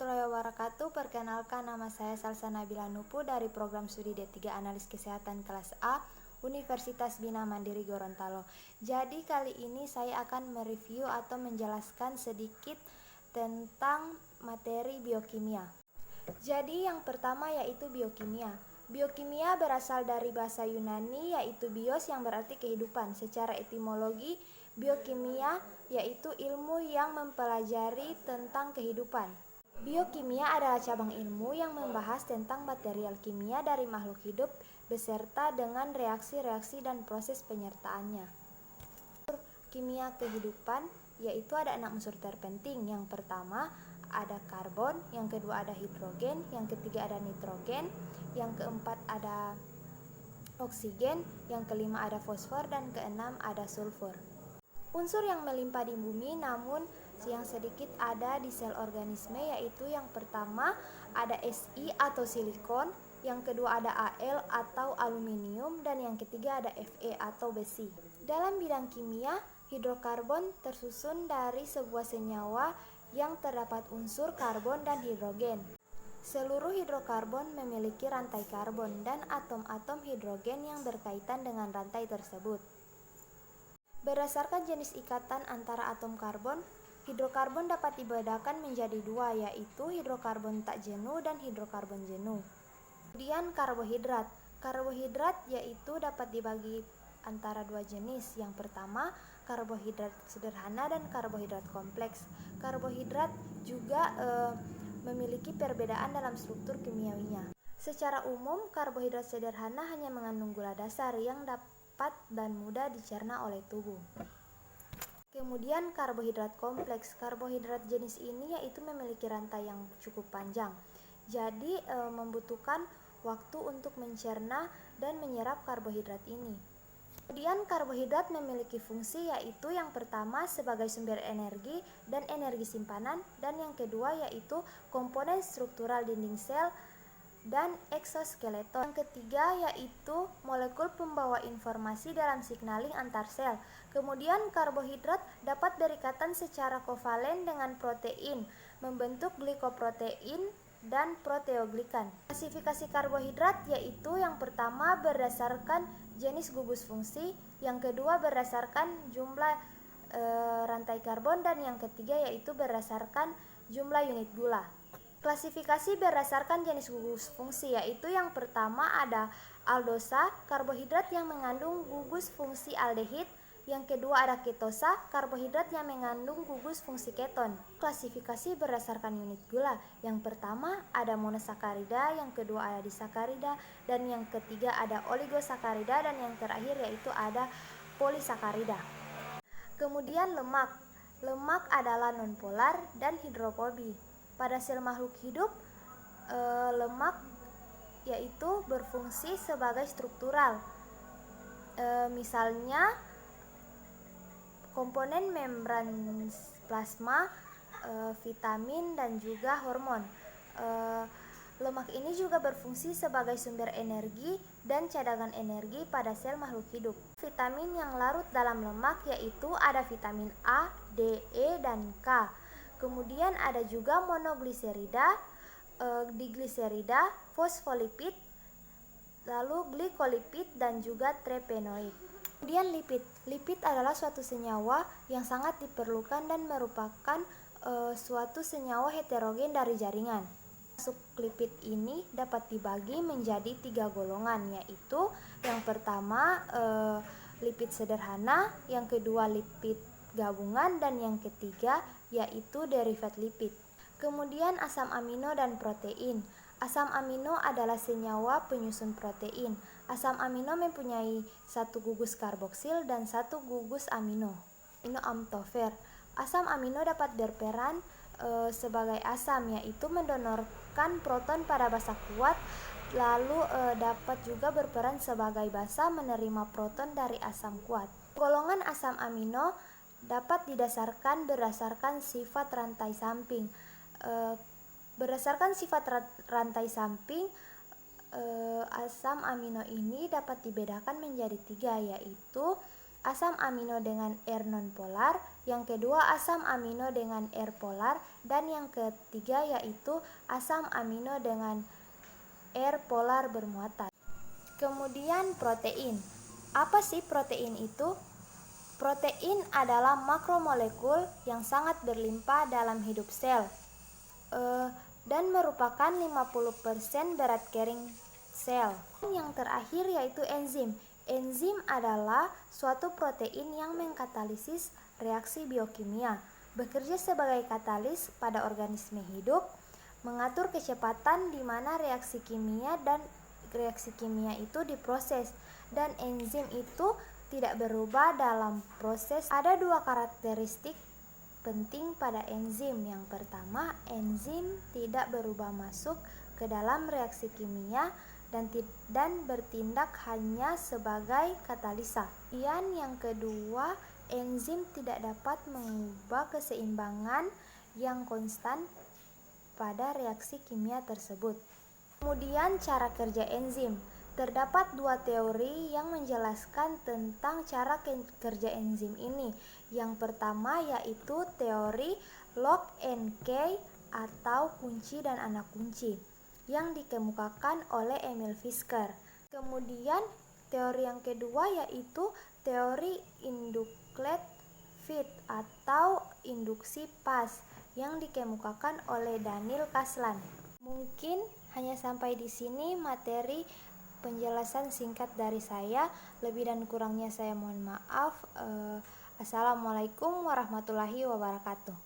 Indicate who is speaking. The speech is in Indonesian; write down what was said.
Speaker 1: warahmatullahi wabarakatuh. Perkenalkan, nama saya Salsa Nabila Nupu dari program studi D3 Analis Kesehatan kelas A Universitas Bina Mandiri Gorontalo. Jadi kali ini saya akan mereview atau menjelaskan sedikit tentang materi biokimia. Jadi yang pertama yaitu biokimia. Biokimia berasal dari bahasa Yunani yaitu bios yang berarti kehidupan. Secara etimologi, biokimia yaitu ilmu yang mempelajari tentang kehidupan. Biokimia adalah cabang ilmu yang membahas tentang material kimia dari makhluk hidup beserta dengan reaksi-reaksi dan proses penyertaannya. Kimia kehidupan yaitu ada 6 unsur terpenting. Yang pertama ada karbon, yang kedua ada hidrogen, yang ketiga ada nitrogen, yang keempat ada oksigen, yang kelima ada fosfor, dan keenam ada sulfur. Unsur yang melimpah di bumi namun yang sedikit ada di sel organisme yaitu yang pertama ada Si atau silikon, yang kedua ada Al atau aluminium, dan yang ketiga ada Fe atau besi. Dalam bidang kimia, hidrokarbon tersusun dari sebuah senyawa yang terdapat unsur karbon dan hidrogen. Seluruh hidrokarbon memiliki rantai karbon dan atom-atom hidrogen yang berkaitan dengan rantai tersebut. Berdasarkan jenis ikatan antara atom karbon, hidrokarbon dapat dibedakan menjadi dua, yaitu hidrokarbon tak jenuh dan hidrokarbon jenuh. Kemudian karbohidrat. Karbohidrat yaitu dapat dibagi antara dua jenis. Yang pertama, karbohidrat sederhana dan karbohidrat kompleks. Karbohidrat juga memiliki perbedaan dalam struktur kimiawinya. Secara umum, karbohidrat sederhana hanya mengandung gula dasar yang dapat dan mudah dicerna oleh tubuh. Kemudian karbohidrat kompleks. Karbohidrat jenis ini yaitu memiliki rantai yang cukup panjang. Jadi membutuhkan waktu untuk mencerna dan menyerap karbohidrat ini. Kemudian karbohidrat memiliki fungsi yaitu yang pertama sebagai sumber energi dan energi simpanan, dan yang kedua yaitu komponen struktural dinding sel dan eksoskeleton. Yang ketiga yaitu molekul pembawa informasi dalam signaling antar sel. Kemudian karbohidrat dapat berikatan secara kovalen dengan protein, membentuk glikoprotein dan proteoglikan. Klasifikasi karbohidrat yaitu yang pertama berdasarkan jenis gugus fungsi, yang kedua berdasarkan jumlah rantai karbon, dan yang ketiga yaitu berdasarkan jumlah unit gula. Klasifikasi berdasarkan jenis gugus fungsi yaitu yang pertama ada aldosa, karbohidrat yang mengandung gugus fungsi aldehid. Yang kedua ada ketosa, karbohidrat yang mengandung gugus fungsi keton. Klasifikasi berdasarkan unit gula. Yang pertama ada monosakarida, yang kedua ada disakarida, dan yang ketiga ada oligosakarida, dan yang terakhir yaitu ada polisakarida. Kemudian lemak. Lemak adalah nonpolar dan hidrofobi. Pada sel makhluk hidup, lemak yaitu berfungsi sebagai struktural. Misalnya komponen membran plasma, vitamin, dan juga hormon. Lemak ini juga berfungsi sebagai sumber energi dan cadangan energi pada sel makhluk hidup. Vitamin yang larut dalam lemak yaitu ada vitamin A, D, E, dan K. Kemudian ada juga monogliserida, digliserida, fosfolipid, lalu glikolipid, dan juga tripenoid. Kemudian lipid. Lipid adalah suatu senyawa yang sangat diperlukan dan merupakan suatu senyawa heterogen dari jaringan. Masuk lipid ini dapat dibagi menjadi 3 golongan, yaitu yang pertama lipid sederhana, yang kedua lipid gabungan, dan yang ketiga yaitu derivat lipid. Kemudian asam amino dan protein. Asam amino adalah senyawa penyusun protein. Asam amino mempunyai satu gugus karboksil dan satu gugus amino aminoamtofer. Asam amino dapat berperan sebagai asam, yaitu mendonorkan proton pada basa kuat, lalu dapat juga berperan sebagai basa menerima proton dari asam kuat. Golongan asam amino dapat didasarkan berdasarkan sifat rantai samping. Berdasarkan sifat rantai samping, asam amino ini dapat dibedakan menjadi 3, yaitu asam amino dengan R nonpolar, yang kedua asam amino dengan R polar, dan yang ketiga yaitu asam amino dengan R polar bermuatan. Kemudian protein. Apa sih protein itu? Protein adalah makromolekul yang sangat berlimpah dalam hidup sel dan merupakan 50% berat carrying sel. Yang terakhir yaitu enzim. Enzim adalah suatu protein yang mengkatalisis reaksi biokimia, bekerja sebagai katalis pada organisme hidup, mengatur kecepatan di mana reaksi kimia itu diproses, dan enzim itu tidak berubah dalam proses. Ada dua karakteristik penting pada enzim. Yang pertama, enzim tidak berubah masuk ke dalam reaksi kimia dan bertindak hanya sebagai katalisa. Yang kedua, enzim tidak dapat mengubah keseimbangan yang konstan pada reaksi kimia tersebut. Kemudian cara kerja enzim. Terdapat dua teori yang menjelaskan tentang cara kerja enzim ini. Yang pertama yaitu teori lock and key atau kunci dan anak kunci yang dikemukakan oleh Emil Fisker. Kemudian teori yang kedua yaitu teori induced fit atau induksi pas yang dikemukakan oleh Daniel Kaslan. Mungkin hanya sampai di sini materi penjelasan singkat dari saya. Lebih dan kurangnya saya mohon maaf. Assalamualaikum warahmatullahi wabarakatuh.